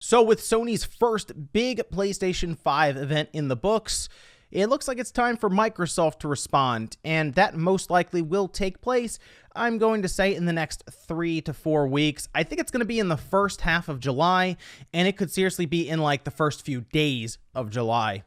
So with Sony's first big PlayStation 5 event in the books, it looks like it's time for Microsoft to respond, and that most likely will take place, I'm going to say, in the next 3 to 4 weeks. I think it's going to be in the first half of July, and it could seriously be in like the first few days of July.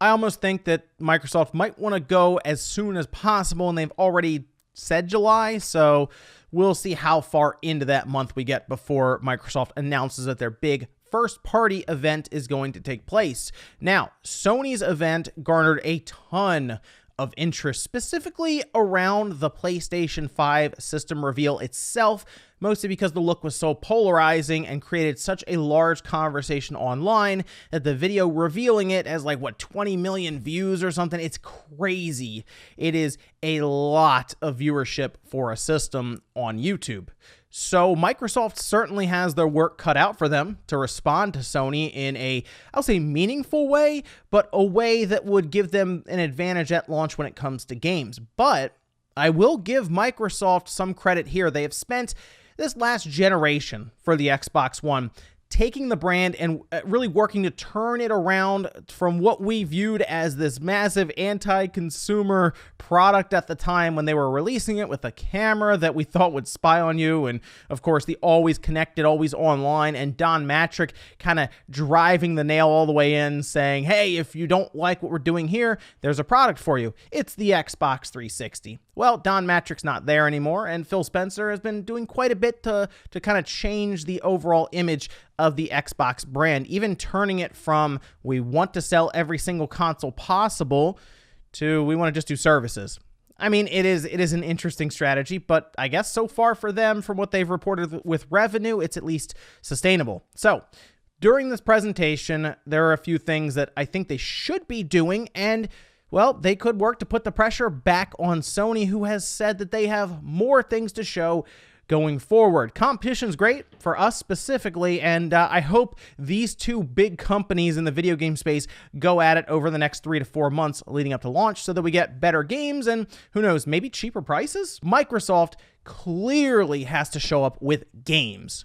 I almost think that Microsoft might want to go as soon as possible, and they've already said July, so we'll see how far into that month we get before Microsoft announces that their big first-party event is going to take place. Now, Sony's event garnered a ton of interest, specifically around the PlayStation 5 system reveal itself, mostly because the look was so polarizing and created such a large conversation online that the video revealing it has 20 million views or something. It's crazy. It is a lot of viewership for a system on YouTube. So Microsoft certainly has their work cut out for them to respond to Sony in I'll say meaningful way, but a way that would give them an advantage at launch when it comes to games. But I will give Microsoft some credit here. They have spent this last generation for the Xbox One taking the brand and really working to turn it around from what we viewed as this massive anti-consumer product at the time when they were releasing it with a camera that we thought would spy on you, and of course the always connected, always online, and Don Matrick kind of driving the nail all the way in, saying, hey, if you don't like what we're doing here, there's a product for you. It's the Xbox 360. Well, Don Matrick's not there anymore, and Phil Spencer has been doing quite a bit to kind of change the overall image of the Xbox brand, even turning it from we want to sell every single console possible to we want to just do services. I mean, it is an interesting strategy, but I guess so far for them, from what they've reported with revenue, it's at least sustainable. So during this presentation, there are a few things that I think they should be doing, and well, they could work to put the pressure back on Sony, who has said that they have more things to show going forward. Competition's great for us specifically, and I hope these two big companies in the video game space go at it over the next 3 to 4 months leading up to launch so that we get better games and, who knows, maybe cheaper prices? Microsoft clearly has to show up with games.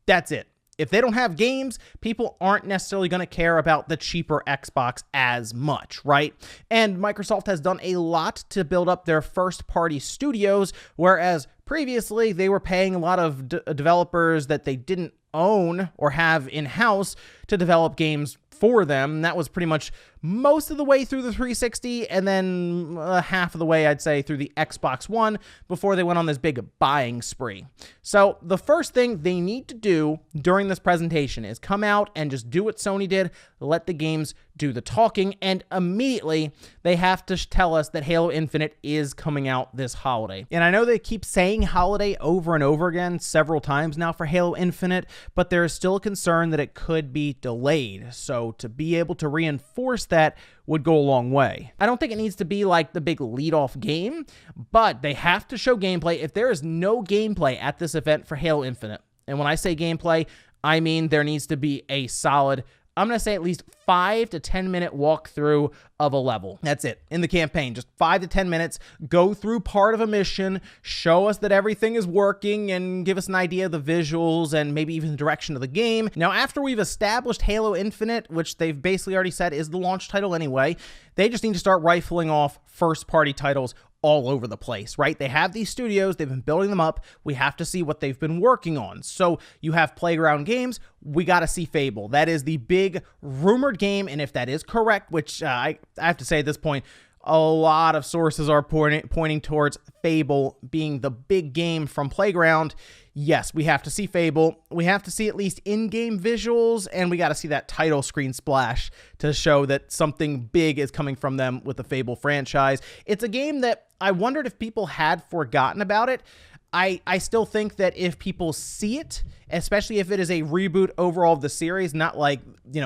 That's it. If they don't have games, people aren't necessarily going to care about the cheaper Xbox as much, right? And Microsoft has done a lot to build up their first-party studios, whereas previously they were paying a lot of developers that they didn't own or have in-house to develop games for them. That was pretty much most of the way through the 360, and then half of the way, I'd say, through the Xbox One before they went on this big buying spree. So the first thing they need to do during this presentation is come out and just do what Sony did, let the games do the talking, and immediately they have to tell us that Halo Infinite is coming out this holiday. And I know they keep saying holiday over and over again several times now for Halo Infinite, but there is still a concern that it could be delayed. So to be able to reinforce that would go a long way. I don't think it needs to be like the big lead-off game, but they have to show gameplay. If there is no gameplay at this event for Halo Infinite, and when I say gameplay, I mean there needs to be a solid, I'm going to say at least 5 to 10 minute walkthrough of a level. That's it. In the campaign, just 5 to 10 minutes, go through part of a mission, show us that everything is working, and give us an idea of the visuals and maybe even the direction of the game. Now, after we've established Halo Infinite, which they've basically already said is the launch title anyway, they just need to start rifling off first-party titles all over the place, right? They have these studios, they've been building them up. We have to see what they've been working on. So you have Playground Games, we got to see Fable. That is the big rumored game, and if that is correct, which I have to say at this point, a lot of sources are pointing towards Fable being the big game from Playground. Yes, we have to see Fable. We have to see at least in-game visuals, and we got to see that title screen splash to show that something big is coming from them with the Fable franchise. It's a game that I wondered if people had forgotten about it. I still think that if people see it, especially if it is a reboot overall of the series, not like,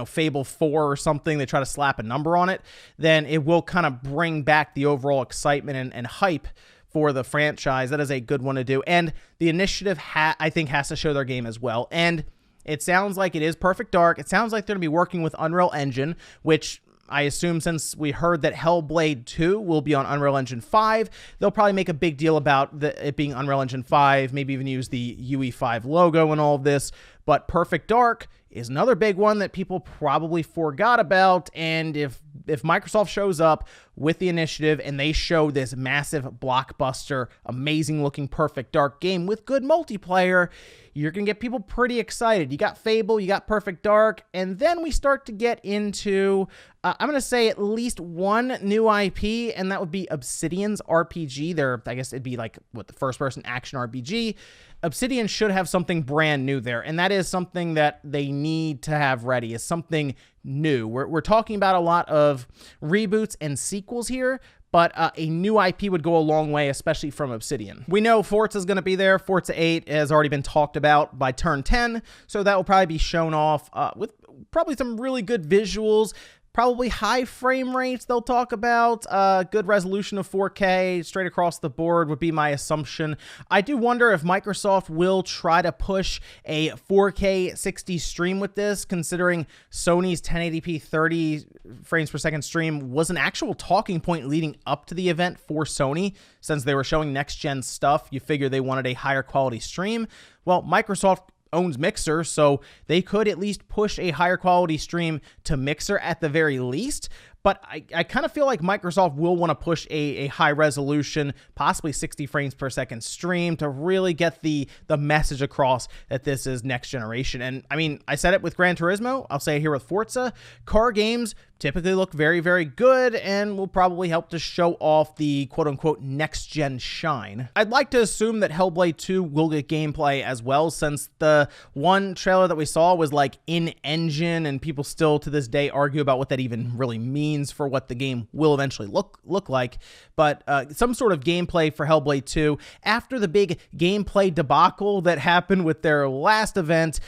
Fable 4 or something, they try to slap a number on it, then it will kind of bring back the overall excitement and hype for the franchise. That is a good one to do. And the initiative, I think, has to show their game as well. And it sounds like it is Perfect Dark. It sounds like they're going to be working with Unreal Engine, which I assume since we heard that Hellblade 2 will be on Unreal Engine 5, they'll probably make a big deal about it being Unreal Engine 5, maybe even use the UE5 logo and all of this. But Perfect Dark is another big one that people probably forgot about. And if Microsoft shows up with the initiative and they show this massive blockbuster, amazing looking, perfect dark game with good multiplayer, you're going to get people pretty excited. You got Fable, you got Perfect Dark, and then we start to get into, I'm going to say at least one new IP, and that would be Obsidian's RPG. I guess it'd be like, what, the first-person action RPG. Obsidian should have something brand new there, and that is something that they need to have ready, is something new. We're talking about a lot of reboots and sequels here, but a new IP would go a long way, especially from Obsidian. We know Forza is going to be there. Forza 8 has already been talked about by turn 10, so that will probably be shown off with probably some really good visuals, probably high frame rates they'll talk about, good resolution of 4K straight across the board would be my assumption. I do wonder if Microsoft will try to push a 4K 60 stream with this, considering Sony's 1080p 30 frames per second stream was an actual talking point leading up to the event for Sony. Since they were showing next-gen stuff, you figure they wanted a higher quality stream. Well, Microsoft owns Mixer, so they could at least push a higher quality stream to Mixer at the very least. But I kind of feel like Microsoft will want to push a high resolution, possibly 60 frames per second stream to really get the message across that this is next generation. And I mean, I said it with Gran Turismo, I'll say it here with Forza. Car games typically look very, very good and will probably help to show off the quote-unquote next-gen shine. I'd like to assume that Hellblade 2 will get gameplay as well, since the one trailer that we saw was like in-engine, and people still to this day argue about what that even really means for what the game will eventually look like. But some sort of gameplay for Hellblade 2 after the big gameplay debacle that happened with their last event.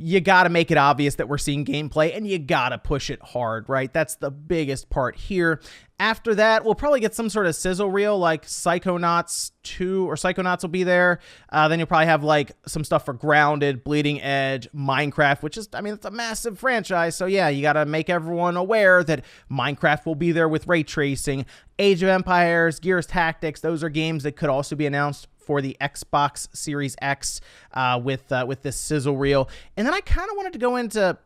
You got to make it obvious that we're seeing gameplay, and you got to push it hard, right? That's the biggest part here. After that, we'll probably get some sort of sizzle reel, like Psychonauts 2, or Psychonauts will be there. Then you'll probably have like some stuff for Grounded, Bleeding Edge, Minecraft, which is, I mean, it's a massive franchise. So yeah, you got to make everyone aware that Minecraft will be there with ray tracing. Age of Empires, Gears Tactics, those are games that could also be announced for the Xbox Series X with this sizzle reel. And then I kind of wanted to go into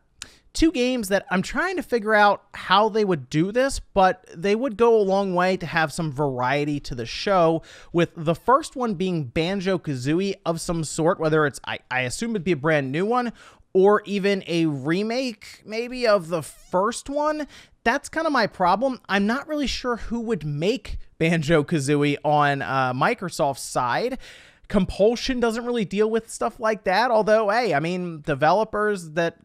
two games that I'm trying to figure out how they would do this, but they would go a long way to have some variety to the show, with the first one being Banjo-Kazooie of some sort, whether it's, I assume it'd be a brand new one, or even a remake maybe of the first one. That's kind of my problem. I'm not really sure who would make Banjo-Kazooie on Microsoft's side. Compulsion doesn't really deal with stuff like that, although, hey, I mean, developers that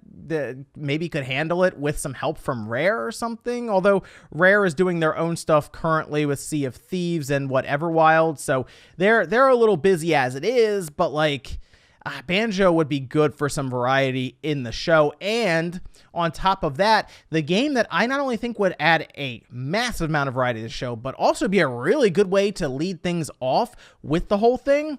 maybe could handle it with some help from Rare or something, although Rare is doing their own stuff currently with Sea of Thieves and Everwild, so they're a little busy as it is, but like, Banjo would be good for some variety in the show. And on top of that, the game that I not only think would add a massive amount of variety to the show, but also be a really good way to lead things off with the whole thing,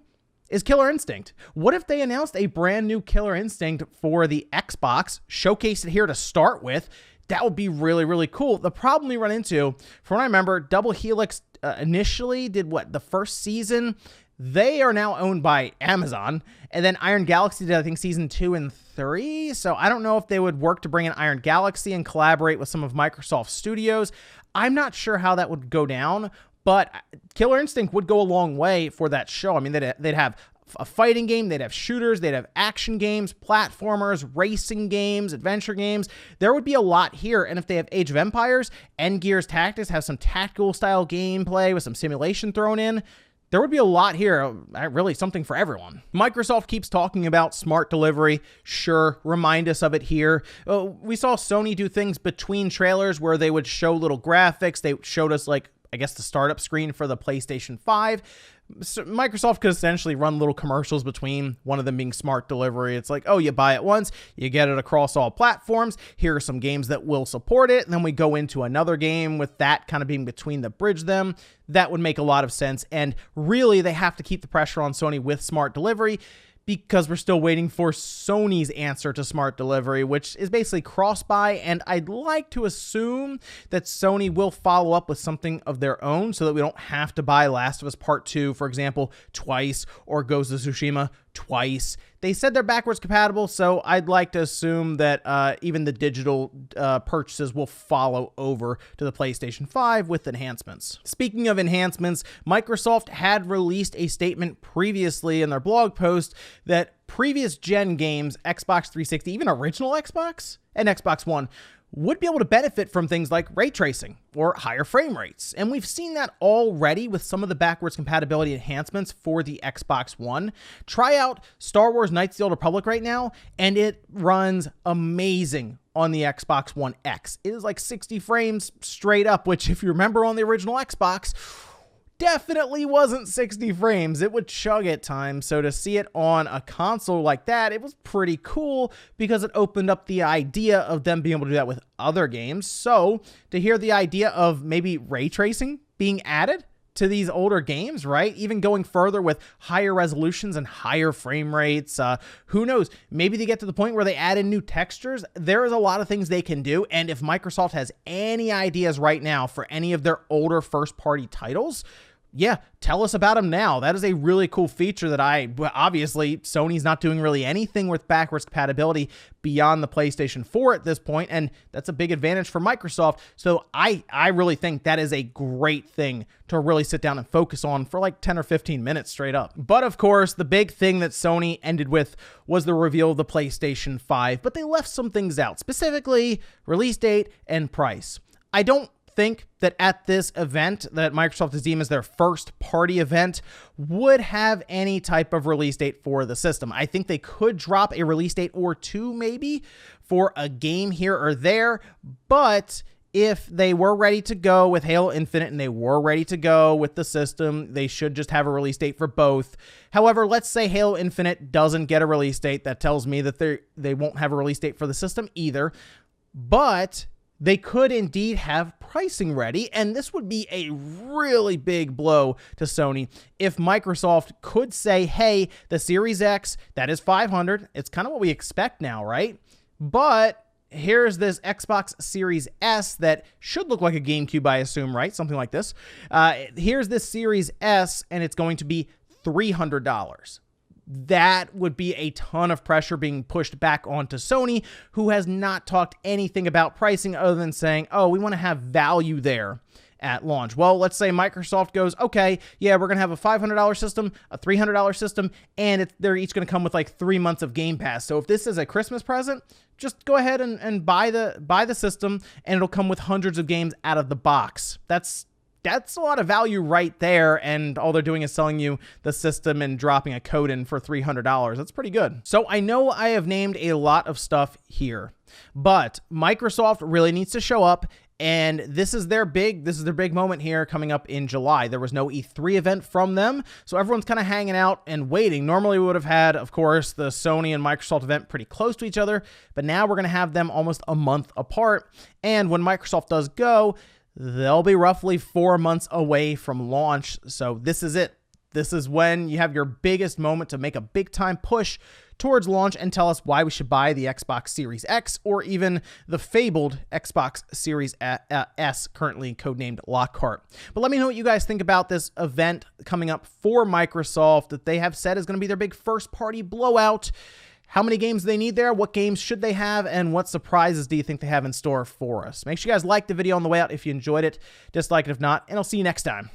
is Killer Instinct. What if they announced a brand new Killer Instinct for the Xbox, showcased it here to start with? That would be really, really cool. The problem we run into, from what I remember, Double Helix initially did the first season. They are now owned by Amazon, and then Iron Galaxy did, I think, season 2 and 3. So I don't know if they would work to bring in Iron Galaxy and collaborate with some of Microsoft's studios. I'm not sure how that would go down, but Killer Instinct would go a long way for that show. I mean, they'd have a fighting game, they'd have shooters, they'd have action games, platformers, racing games, adventure games. There would be a lot here, and if they have Age of Empires and Gears Tactics have some tactical style gameplay with some simulation thrown in, there would be a lot here, really something for everyone. Microsoft keeps talking about smart delivery. Sure, remind us of it here. We saw Sony do things between trailers where they would show little graphics. They showed us, like, I guess the startup screen for the PlayStation 5. So Microsoft could essentially run little commercials between, one of them being smart delivery. It's like, oh, you buy it once, you get it across all platforms. Here are some games that will support it. And then we go into another game with that kind of being between the bridge them. That would make a lot of sense. And really, they have to keep the pressure on Sony with smart delivery, because we're still waiting for Sony's answer to smart delivery, which is basically cross-buy, and I'd like to assume that Sony will follow up with something of their own so that we don't have to buy Last of Us Part 2, for example, twice, or Ghost of Tsushima twice. They said they're backwards compatible, so I'd like to assume that even the digital purchases will follow over to the PlayStation 5 with enhancements. Speaking of enhancements, Microsoft had released a statement previously in their blog post that previous gen games, Xbox 360, even original Xbox and Xbox One, would be able to benefit from things like ray tracing or higher frame rates. And we've seen that already with some of the backwards compatibility enhancements for the Xbox One. Try out Star Wars Knights of the Old Republic right now, and it runs amazing on the Xbox One X. It is like 60 frames straight up, which if you remember on the original Xbox, definitely wasn't 60 frames. It would chug at times. So to see it on a console like that, it was pretty cool because it opened up the idea of them being able to do that with other games. So to hear the idea of maybe ray tracing being added to these older games, right? Even going further with higher resolutions and higher frame rates. Who knows? Maybe they get to the point where they add in new textures. There is a lot of things they can do. And if Microsoft has any ideas right now for any of their older first-party titles, yeah, tell us about them now. That is a really cool feature that obviously, Sony's not doing really anything with backwards compatibility beyond the PlayStation 4 at this point, and that's a big advantage for Microsoft. So I really think that is a great thing to really sit down and focus on for like 10 or 15 minutes straight up. But of course, the big thing that Sony ended with was the reveal of the PlayStation 5, but they left some things out, specifically release date and price. I don't think that at this event that Microsoft has deemed as their first party event would have any type of release date for the system. I think they could drop a release date or two maybe for a game here or there, but if they were ready to go with Halo Infinite and they were ready to go with the system, they should just have a release date for both. However, let's say Halo Infinite doesn't get a release date. That tells me that they won't have a release date for the system either, but they could indeed have pricing ready, and this would be a really big blow to Sony if Microsoft could say, hey, the Series X, that is $500. It's kind of what we expect now, right? But here's this Xbox Series S that should look like a GameCube, I assume, right? Something like this. Here's this Series S, and it's going to be $300. That would be a ton of pressure being pushed back onto Sony, who has not talked anything about pricing other than saying, oh, we want to have value there at launch. Well, let's say Microsoft goes, okay, yeah, we're going to have a $500 system, a $300 system, and they're each going to come with like 3 months of Game Pass. So if this is a Christmas present, just go ahead and buy the system, and it'll come with hundreds of games out of the box. That's a lot of value right there, and all they're doing is selling you the system and dropping a code in for $300. That's pretty good. So I know I have named a lot of stuff here, but Microsoft really needs to show up, and this is their big moment here coming up in July. There was no E3 event from them, so everyone's kind of hanging out and waiting. Normally we would have had, of course, the Sony and Microsoft event pretty close to each other, but now we're going to have them almost a month apart, and when Microsoft does go, they'll be roughly 4 months away from launch. So this is it. This is when you have your biggest moment to make a big time push towards launch and tell us why we should buy the Xbox Series X or even the fabled Xbox Series S, currently codenamed Lockhart. But let me know what you guys think about this event coming up for Microsoft that they have said is going to be their big first party blowout. How many games do they need there? What games should they have? And what surprises do you think they have in store for us? Make sure you guys like the video on the way out if you enjoyed it. Dislike it if not, and I'll see you next time.